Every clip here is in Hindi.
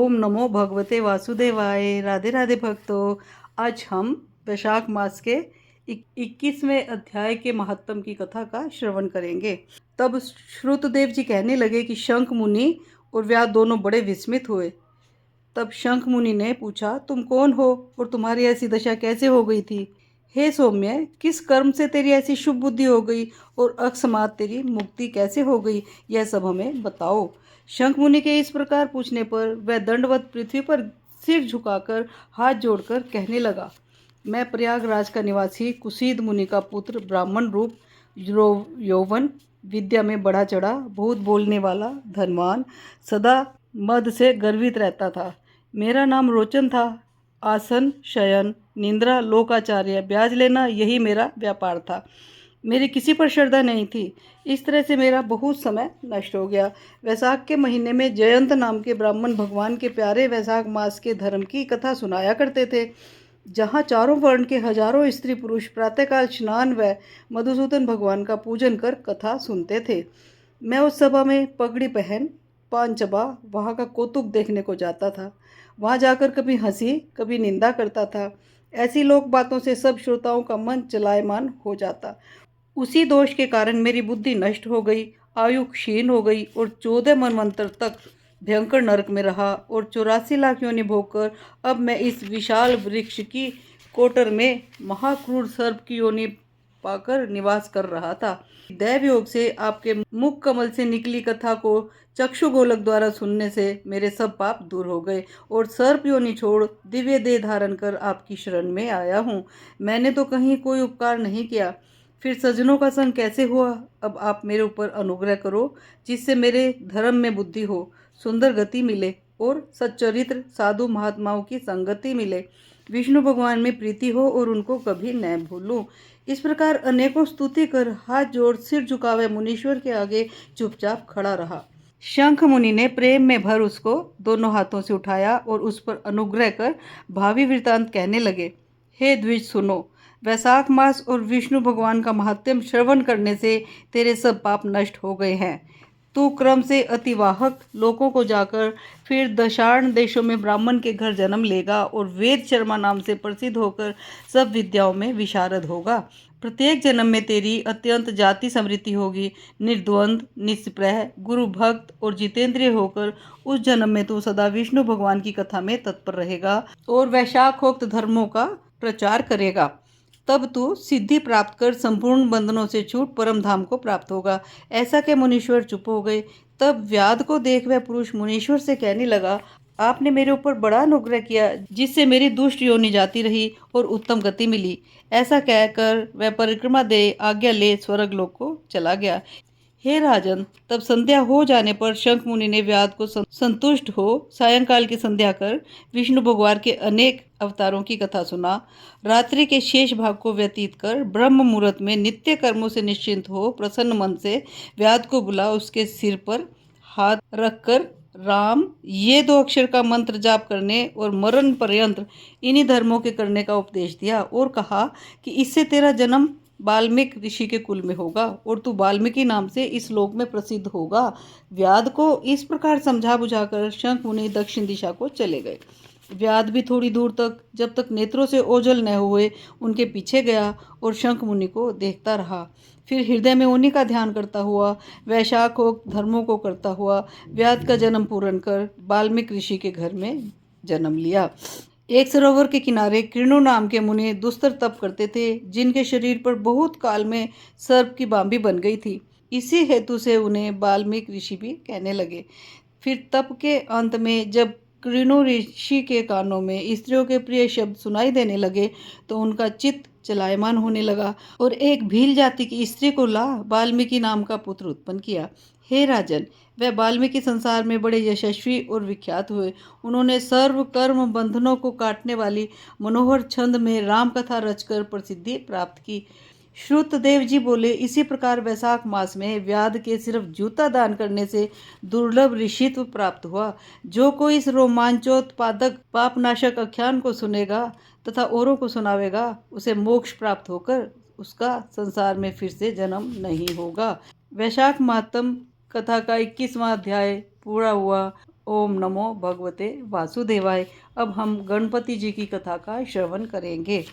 ओम नमो भगवते वासुदेवाय। राधे राधे भक्तों। आज हम वैशाख मास के 21वें अध्याय के महात्म की कथा का श्रवण करेंगे। तब श्रुतदेव जी कहने लगे कि शंख मुनि और व्यास दोनों बड़े विस्मित हुए। तब शंख मुनि ने पूछा, तुम कौन हो और तुम्हारी ऐसी दशा कैसे हो गई थी? हे सौम्य, किस कर्म से तेरी ऐसी शुभ बुद्धि हो गई और अकस्मात तेरी मुक्ति कैसे हो गई, यह सब हमें बताओ। शंख मुनि के इस प्रकार पूछने पर वह दंडवत पृथ्वी पर सिर झुकाकर हाथ जोड़कर कहने लगा, मैं प्रयागराज का निवासी कुशीद मुनि का पुत्र, ब्राह्मण रूप, यौवन, विद्या में बढ़ा चढ़ा, बहुत बोलने वाला, धनवान, सदा मद से गर्वित रहता था। मेरा नाम रोचन था। आसन, शयन, निंद्रा, लोकाचार्य, ब्याज लेना, यही मेरा व्यापार था। मेरी किसी पर श्रद्धा नहीं थी। इस तरह से मेरा बहुत समय नष्ट हो गया। वैशाख के महीने में जयंत नाम के ब्राह्मण भगवान के प्यारे वैशाख मास के धर्म की कथा सुनाया करते थे, जहाँ चारों वर्ण के हजारों स्त्री पुरुष प्रातःकाल स्नान व मधुसूदन भगवान का पूजन कर कथा सुनते थे। मैं उस सभा में पगड़ी पहन पान चबा वहाँ का कौतुक देखने को जाता था। वहाँ जाकर कभी हंसी कभी निंदा करता था। ऐसी लोक बातों से सब श्रोताओं का मन चलायमान हो जाता। उसी दोष के कारण मेरी बुद्धि नष्ट हो गई, आयु क्षीण हो गई और 14 मनवंतर तक भयंकर नरक में रहा और 84 लाख योनि भोगकर अब मैं इस विशाल वृक्ष की कोटर में महाक्रूर सर्प की योनि पाकर निवास कर रहा था। दैव योग से आपके मुख कमल से निकली कथा को चक्षु गोलक द्वारा सुनने से मेरे सब पाप दूर हो गए और सर्प योनि छोड़ दिव्य देह धारण कर आपकी शरण में आया हूँ। मैंने तो कहीं कोई उपकार नहीं किया, फिर सज्जनों का संग कैसे हुआ? अब आप मेरे ऊपर अनुग्रह करो, जिससे मेरे धर्म में बुद्धि हो, सुंदर गति मिले और सच्चरित्र साधु महात्माओं की संगति मिले, विष्णु भगवान में प्रीति हो और उनको कभी न भूलूं। इस प्रकार अनेकों स्तुति कर हाथ जोड़ सिर झुकावे मुनीश्वर के आगे चुपचाप खड़ा रहा। शंख मुनि ने प्रेम में भर उसको दोनों हाथों से उठाया और उस पर अनुग्रह कर भावी वृतांत कहने लगे। हे द्विज, सुनो। वैशाख मास और विष्णु भगवान का महात्म्य श्रवण करने से तेरे सब पाप नष्ट हो गए हैं। तू क्रम से अतिवाहक लोकों को जाकर फिर दशार्ण देशों में ब्राह्मण के घर जन्म लेगा और वेद शर्मा नाम से प्रसिद्ध होकर सब विद्याओं में विशारद होगा। प्रत्येक जन्म में तेरी अत्यंत जाति समृद्धि होगी। निर्द्वंद, निष्प्रह, गुरु भक्त और जितेंद्रिय होकर उस जन्म में तू सदा विष्णु भगवान की कथा में तत्पर रहेगा और वैशाखोक्त धर्मों का प्रचार करेगा। तब तू सिद्धि प्राप्त कर संपूर्ण बंधनों से छूट परम धाम को प्राप्त होगा। ऐसा के मुनीश्वर चुप हो गए। तब व्याध को देख वह पुरुष मुनीश्वर से कहने लगा, आपने मेरे ऊपर बड़ा अनुग्रह किया, जिससे मेरी दुष्ट योनि जाती रही और उत्तम गति मिली। ऐसा कहकर वह परिक्रमा दे आज्ञा ले स्वर्गलोक को चला गया। हे राजन, तब संध्या हो जाने पर शंख मुनि ने व्याध को संतुष्ट हो सायंकाल की संध्या कर विष्णु भगवान के अनेक अवतारों की कथा सुना। रात्रि के शेष भाग को व्यतीत कर ब्रह्म मुहूर्त में नित्य कर्मों से निश्चिंत हो प्रसन्न मन से व्याध को बुला उसके सिर पर हाथ रखकर राम, ये 2 अक्षर का मंत्र जाप करने और मरण पर्यंत इन्हीं धर्मों के करने का उपदेश दिया और कहा कि इससे तेरा जन्म वाल्मीकि ऋषि के कुल में होगा और तू वाल्मीकि नाम से इस लोक में प्रसिद्ध होगा। व्याध को इस प्रकार समझा बुझाकर शंख मुनि दक्षिण दिशा को चले गए। व्याध भी थोड़ी दूर तक, जब तक नेत्रों से ओझल न हुए, उनके पीछे गया और शंख मुनि को देखता रहा। फिर हृदय में उन्हीं का ध्यान करता हुआ, वैशाखोक्त धर्मों को करता हुआ व्याध का जन्म पूर्ण कर वाल्मीकि ऋषि के घर में जन्म लिया। एक सरोवर के किनारे कृणु नाम के मुनि दुस्तर तप करते थे, जिनके शरीर पर बहुत काल में सर्प की बांबी बन गई थी। इसी हेतु से उन्हें वाल्मीकि ऋषि भी कहने लगे। फिर तप के अंत में जब कृणु ऋषि के कानों में स्त्रियों के प्रिय शब्द सुनाई देने लगे तो उनका चित्त चलायमान होने लगा और एक भील जाति की स्त्री को ला वाल्मीकि नाम का पुत्र उत्पन्न किया। हे राजन, वह वाल्मीकि संसार में बड़े यशस्वी और विख्यात हुए। उन्होंने सर्व कर्म बंधनों को काटने वाली मनोहर छंद में राम कथा रचकर प्रसिद्धि प्राप्त की। श्रुतदेव जी बोले, इसी प्रकार वैशाख मास में व्याध के सिर्फ जूता दान करने से दुर्लभ ऋषित्व प्राप्त हुआ। जो कोई इस रोमांचोत्पादक पापनाशक आख्यान को सुनेगा तथा औरों को सुनावेगा, उसे मोक्ष प्राप्त होकर उसका संसार में फिर से जन्म नहीं होगा। वैशाख महात्म कथा का 21वां अध्याय पूरा हुआ। ओम नमो भगवते वासुदेवाय। अब हम गणपति जी की कथा का श्रवण करेंगे।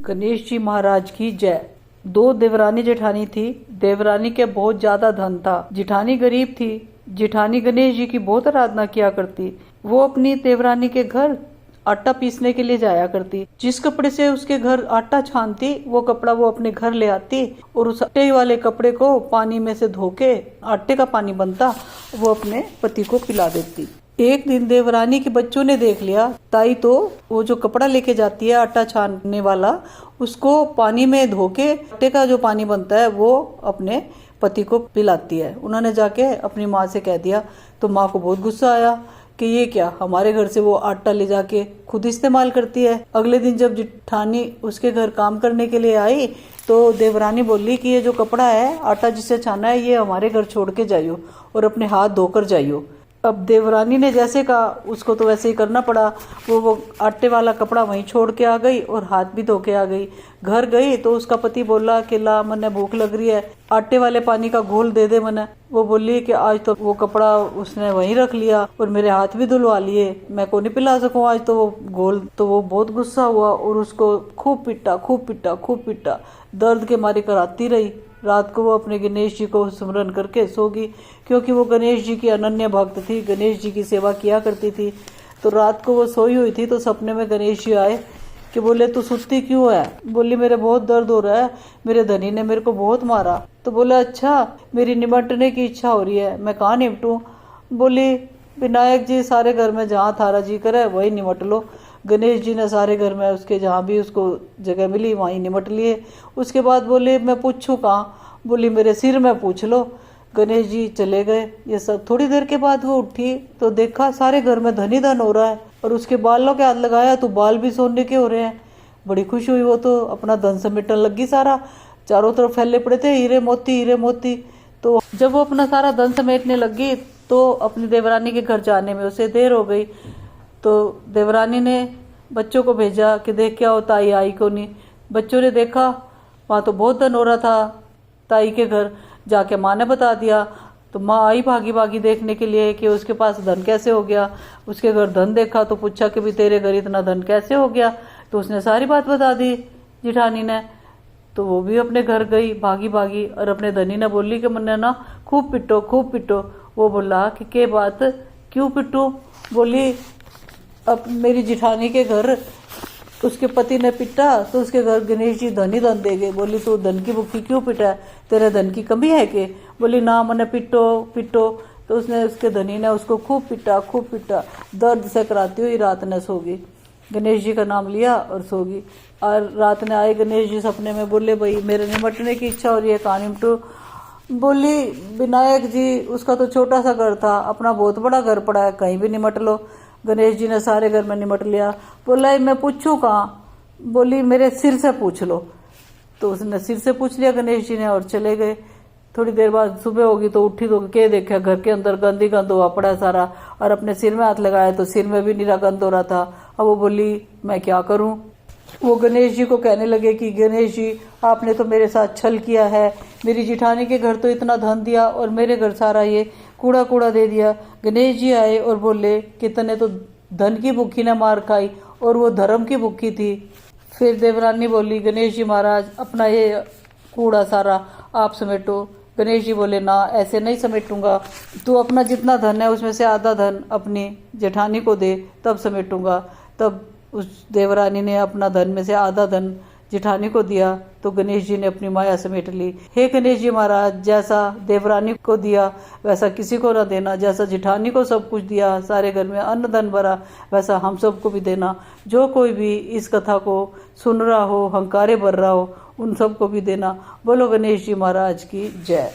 गणेश जी महाराज की जय। दो देवरानी जेठानी थी। देवरानी के बहुत ज्यादा धन था। जेठानी गरीब थी। जेठानी गणेश जी की बहुत आराधना किया करती। वो अपनी देवरानी के घर आटा पीसने के लिए जाया करती। जिस कपड़े से उसके घर आटा छानती वो कपड़ा वो अपने घर ले आती और उस आटे वाले कपड़े को पानी में से धो के आटे का पानी बनता वो अपने पति को पिला देती। एक दिन देवरानी के बच्चों ने देख लिया ताई तो वो जो कपड़ा लेके जाती है आटा छानने वाला उसको पानी में धो के आटे का जो पानी बनता है वो अपने पति को पिलाती है। उन्होंने जाके अपनी माँ से कह दिया तो माँ को बहुत गुस्सा आया कि ये क्या, हमारे घर से वो आटा ले जाके खुद इस्तेमाल करती है। अगले दिन जब जेठानी उसके घर काम करने के लिए आई तो देवरानी बोली कि ये जो कपड़ा है आटा जिससे छाना है ये हमारे घर छोड़ के जाइयो और अपने हाथ धोकर जाइयो। अब देवरानी ने जैसे कहा उसको तो वैसे ही करना पड़ा। वो आटे वाला कपड़ा वहीं छोड़ के आ गई और हाथ भी धो के आ गई। घर गई तो उसका पति बोला कि ला मने भूख लग रही है, आटे वाले पानी का घोल दे दे मने। वो बोली कि आज तो वो कपड़ा उसने वहीं रख लिया और मेरे हाथ भी धुलवा लिए, मैं को नहीं पिला सकूं आज तो वो घोल। तो वो बहुत गुस्सा हुआ और उसको खूब पिटा खूब पिटा खूब पिटा। दर्द के मारे कराती रही। रात को वो अपने गणेश जी को स्मरण करके सो गई क्योंकि वो गणेश जी की अनन्य भक्त थी, गणेश जी की सेवा किया करती थी। तो रात को वो सोई हुई थी तो सपने में गणेश जी आए कि बोले तू सुत्ती क्यों है। बोली मेरे बहुत दर्द हो रहा है, मेरे धनी ने मेरे को बहुत मारा। तो बोले अच्छा मेरी निमटने की इच्छा हो रही है, मैं कहाँ निपटूं। बोली विनायक जी सारे घर में जहाँ थारा जी करे वही निमट लो। गणेश जी ने सारे घर में उसके जहाँ भी उसको जगह मिली वहीं निमट लिए। उसके बाद बोले मैं पूछूं कहाँ। बोली मेरे सिर में पूछ लो। गणेश जी चले गए। ये सब थोड़ी देर के बाद वो उठी तो देखा सारे घर में धन ही धन हो रहा है और उसके बालों के हाथ लगाया तो बाल भी सोने के हो रहे हैं। बड़ी खुश हुई वो तो अपना धन समेटने लगी सारा। चारों तरफ फैले पड़े थे हीरे मोती हीरे मोती। तो जब वो अपना सारा धन समेटने लगी तो अपनी देवरानी के घर जाने में उसे देर हो गई। तो देवरानी ने बच्चों को भेजा कि देख क्या होता ताई आई को नहीं। बच्चों ने देखा वहाँ तो बहुत धन हो रहा था ताई के घर। जाके माँ ने बता दिया तो माँ आई भागी भागी देखने के लिए कि उसके पास धन कैसे हो गया। उसके घर धन देखा तो पूछा कि भी तेरे घर इतना धन कैसे हो गया। तो उसने सारी बात बता दी जिठानी ने। तो वो भी अपने घर गई भागी भागी और अपने धनी ने बोली कि मैंने ना खूब पिटो खूब पिटो। वो बोला कि के बात क्यों पिटो। बोली अब मेरी जिठानी के घर उसके पति ने पिटा तो उसके घर गणेश जी धन ही धन दे गए। बोली तू धन की भूखी क्यों पिटा है, तेरे धन की कमी है के। बोली ना मैंने पिटो पिटो। तो उसने उसके धनी ने उसको खूब पिटा दर्द से कराती हुई रात ने सो गई। गणेश जी का नाम लिया और सो गई। और रात ने आए गणेश जी सपने में बोले भाई मेरे निमटने की इच्छा हो रही है कहाँ निमटू। बोली विनायक जी उसका तो छोटा सा घर था, अपना बहुत बड़ा घर पड़ा है, कहीं भी निमट लो। गणेश जी ने सारे घर में निमट लिया। बोला मैं पूछूं कहाँ। बोली मेरे सिर से पूछ लो। तो उसने सिर से पूछ लिया गणेश जी ने और चले गए। थोड़ी देर बाद सुबह होगी तो उठी तो क्या देखा घर के अंदर गंदी गंद हुआ पड़ा है सारा और अपने सिर में हाथ लगाया तो सिर में भी नीरा गंद हो रहा था। अब वो बोली मैं क्या करूं। वो गणेश जी को कहने लगे कि गणेश जी आपने तो मेरे साथ छल किया है, मेरी जिठानी के घर तो इतना धन दिया और मेरे घर सारा ये कूड़ा कूड़ा दे दिया। गणेश जी आए और बोले कि तने तो धन की भूखी ने मार खाई और वो धर्म की भूखी थी। फिर देवरानी बोली गणेश जी महाराज अपना ये कूड़ा सारा आप समेटो। गणेश जी बोले ना ऐसे नहीं समेटूंगा, तू अपना जितना धन है उसमें से आधा धन अपनी जेठानी को दे तब समेटूंगा। तब उस देवरानी ने अपना धन में से आधा धन जेठानी को दिया तो गणेश जी ने अपनी माया समेट ली। हे गणेश जी महाराज जैसा देवरानी को दिया वैसा किसी को न देना, जैसा जेठानी को सब कुछ दिया सारे घर में अन्न धन भरा वैसा हम सबको भी देना। जो कोई भी इस कथा को सुन रहा हो हंकारे भर रहा हो उन सबको भी देना। बोलो गणेश जी महाराज की जय।